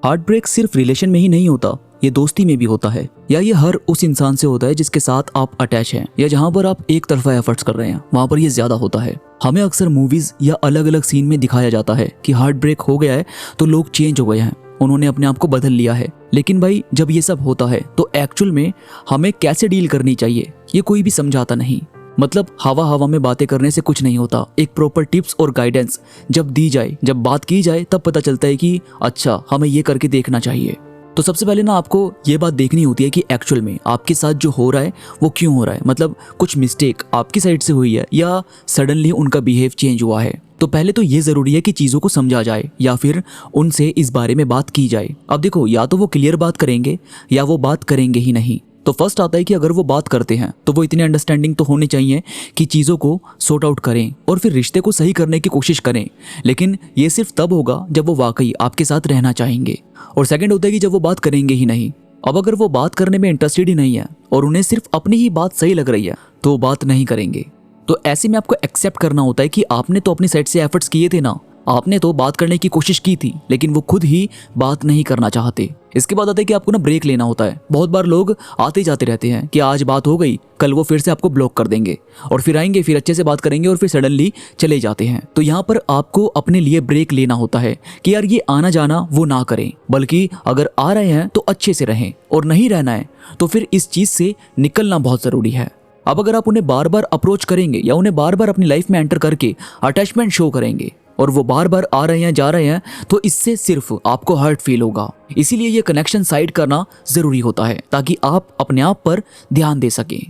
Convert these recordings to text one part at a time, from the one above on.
Heart break सिर्फ relation में ही नहीं होता, ये दोस्ती में भी होता है, या ये हर उस इंसान से होता है जिसके साथ आप अटैच हैं, या जहां पर आप एक तरफा एफर्ट्स कर रहे हैं वहां पर ये ज्यादा होता है। हमें अक्सर मूवीज या अलग अलग सीन में दिखाया जाता है कि हार्ट ब्रेक हो गया है तो लोग चेंज हो गए हैं, उन्होंने अपने आप को बदल लिया है। लेकिन भाई जब ये सब होता है तो एक्चुअल में हमें कैसे डील करनी चाहिए ये कोई भी समझाता नहीं। मतलब हवा हवा में बातें करने से कुछ नहीं होता, एक प्रॉपर टिप्स और गाइडेंस जब दी जाए, जब बात की जाए, तब पता चलता है कि अच्छा हमें ये करके देखना चाहिए। तो सबसे पहले ना आपको ये बात देखनी होती है कि एक्चुअल में आपके साथ जो हो रहा है वो क्यों हो रहा है। मतलब कुछ मिस्टेक आपकी साइड से हुई है या सडनली उनका बिहेव चेंज हुआ है। तो पहले तो ये जरूरी है कि चीज़ों को समझा जाए या फिर उनसे इस बारे में बात की जाए। अब देखो, या तो वो क्लियर बात करेंगे या वो बात करेंगे ही नहीं। तो फर्स्ट आता है कि अगर वो बात करते हैं तो वो इतनी अंडरस्टैंडिंग तो होनी चाहिए कि चीज़ों को सॉर्ट आउट करें और फिर रिश्ते को सही करने की कोशिश करें। लेकिन ये सिर्फ तब होगा जब वो वाकई आपके साथ रहना चाहेंगे। और सेकंड होता है कि जब वो बात करेंगे ही नहीं। अब अगर वो बात करने में इंटरेस्टेड ही नहीं है और उन्हें सिर्फ अपनी ही बात सही लग रही है तो वो बात नहीं करेंगे। तो ऐसे में आपको एक्सेप्ट करना होता है कि आपने तो अपनी साइड से एफर्ट्स किए थे ना, आपने तो बात करने की कोशिश की थी, लेकिन वो खुद ही बात नहीं करना चाहते। इसके बाद आता है कि आपको ना ब्रेक लेना होता है। बहुत बार लोग आते जाते रहते हैं कि आज बात हो गई, कल वो फिर से आपको ब्लॉक कर देंगे और फिर आएंगे, फिर अच्छे से बात करेंगे और फिर सडनली चले जाते हैं। तो यहाँ पर आपको अपने लिए ब्रेक लेना होता है कि यार ये आना जाना वो ना करें, बल्कि अगर आ रहे हैं तो अच्छे से रहें और नहीं रहना है तो फिर इस चीज़ से निकलना बहुत ज़रूरी है। अब अगर आप उन्हें बार बार अप्रोच करेंगे या उन्हें बार बार अपनी लाइफ में एंटर करके अटैचमेंट शो करेंगे और वो बार बार आ रहे हैं जा रहे हैं तो इससे सिर्फ आपको हर्ट फील होगा। इसीलिए ये कनेक्शन साइड करना जरूरी होता है ताकि आप अपने आप पर ध्यान दे सकें।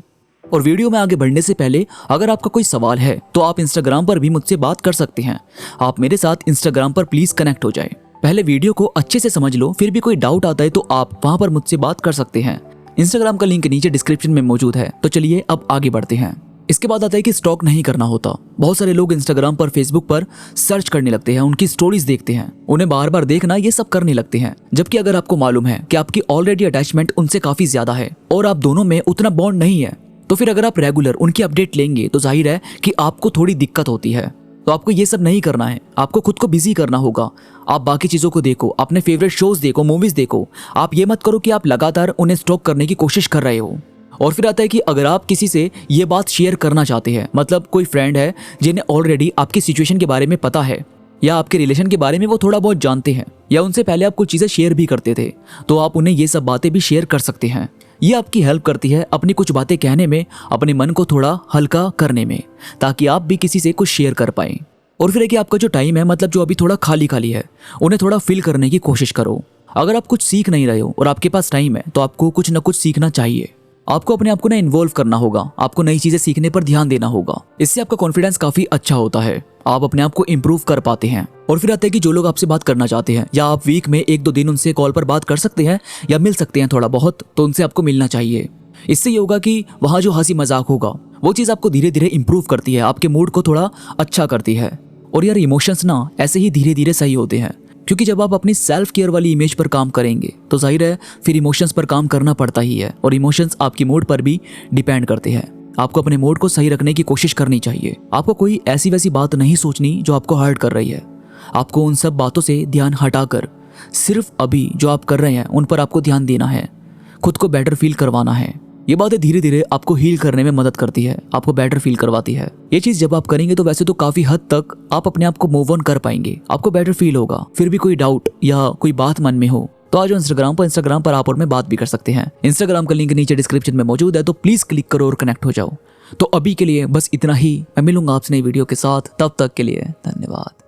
और वीडियो में आगे बढ़ने से पहले अगर आपका कोई सवाल है तो आप इंस्टाग्राम पर भी मुझसे बात कर सकते हैं। आप मेरे साथ इंस्टाग्राम पर प्लीज कनेक्ट हो जाए। पहले वीडियो को अच्छे से समझ लो, फिर भी कोई डाउट आता है तो आप वहां पर मुझसे बात कर सकते हैं। इंस्टाग्राम का लिंक नीचे डिस्क्रिप्शन में मौजूद है। तो चलिए अब आगे बढ़ते हैं। इसके बाद आता है कि स्टॉक नहीं करना होता। बहुत सारे लोग इंस्टाग्राम पर, फेसबुक पर सर्च करने लगते हैं, उनकी स्टोरीज देखते हैं, उन्हें बार बार देखना, ये सब करने लगते हैं। जबकि अगर आपको मालूम है कि आपकी ऑलरेडी अटैचमेंट उनसे काफी ज्यादा है और आप दोनों में उतना बॉन्ड नहीं है, तो फिर अगर आप रेगुलर उनकी अपडेट लेंगे तो जाहिर है कि आपको थोड़ी दिक्कत होती है। तो आपको ये सब नहीं करना है, आपको खुद को बिजी करना होगा। आप बाकी चीज़ों को देखो, अपने फेवरेट शोज देखो, मूवीज देखो। आप ये मत करो कि आप लगातार उन्हें स्टॉक करने की कोशिश कर रहे हो। और फिर आता है कि अगर आप किसी से ये बात शेयर करना चाहते हैं, मतलब कोई फ्रेंड है जिन्हें ऑलरेडी आपकी सिचुएशन के बारे में पता है या आपके रिलेशन के बारे में वो थोड़ा बहुत जानते हैं या उनसे पहले आप कुछ चीज़ें शेयर भी करते थे, तो आप उन्हें ये सब बातें भी शेयर कर सकते हैं। ये आपकी हेल्प करती है अपनी कुछ बातें कहने में, अपने मन को थोड़ा हल्का करने में, ताकि आप भी किसी से कुछ शेयर कर पाएं। और फिर है कि आपका जो टाइम है, मतलब जो अभी थोड़ा खाली खाली है, उन्हें थोड़ा फिल करने की कोशिश करो। अगर आप कुछ सीख नहीं रहे हो और आपके पास टाइम है तो आपको कुछ ना कुछ सीखना चाहिए। आपको अपने आप को ना इन्वॉल्व करना होगा, आपको नई चीजें सीखने पर ध्यान देना होगा। इससे आपका कॉन्फिडेंस काफी अच्छा होता है, आप अपने आप को इम्प्रूव कर पाते हैं। और फिर आते हैं कि जो लोग आपसे बात करना चाहते हैं या आप वीक में 1-2 दिन उनसे कॉल पर बात कर सकते हैं या मिल सकते हैं थोड़ा बहुत, तो उनसे आपको मिलना चाहिए। इससे ये होगा कि वहाँ जो हंसी मजाक होगा वो चीज़ आपको धीरे धीरे इंप्रूव करती है, आपके मूड को थोड़ा अच्छा करती है। और यार इमोशंस ना ऐसे ही धीरे धीरे सही होते हैं, क्योंकि जब आप अपनी सेल्फ केयर वाली इमेज पर काम करेंगे तो जाहिर है फिर इमोशंस पर काम करना पड़ता ही है। और इमोशंस आपकी मूड पर भी डिपेंड करते हैं। आपको अपने मूड को सही रखने की कोशिश करनी चाहिए। आपको कोई ऐसी वैसी बात नहीं सोचनी जो आपको हर्ट कर रही है। आपको उन सब बातों से ध्यान हटाकर सिर्फ अभी जो आप कर रहे हैं उन पर आपको ध्यान देना है, खुद को बेटर फील करवाना है। ये बातें धीरे धीरे आपको हील करने में मदद करती है, आपको बेटर फील करवाती है। ये चीज़ जब आप करेंगे तो वैसे तो काफ़ी हद तक आप अपने आप को मूव ऑन कर पाएंगे, आपको बेटर फील होगा। फिर भी कोई डाउट या कोई बात मन में हो तो आज इंस्टाग्राम पर आप और मैं बात भी कर सकते हैं। इंस्टाग्राम का लिंक नीचे डिस्क्रिप्शन में मौजूद है, तो प्लीज क्लिक करो और कनेक्ट हो जाओ। तो अभी के लिए बस इतना ही, मैं मिलूंगा आपसे नई वीडियो के साथ। तब तक के लिए धन्यवाद।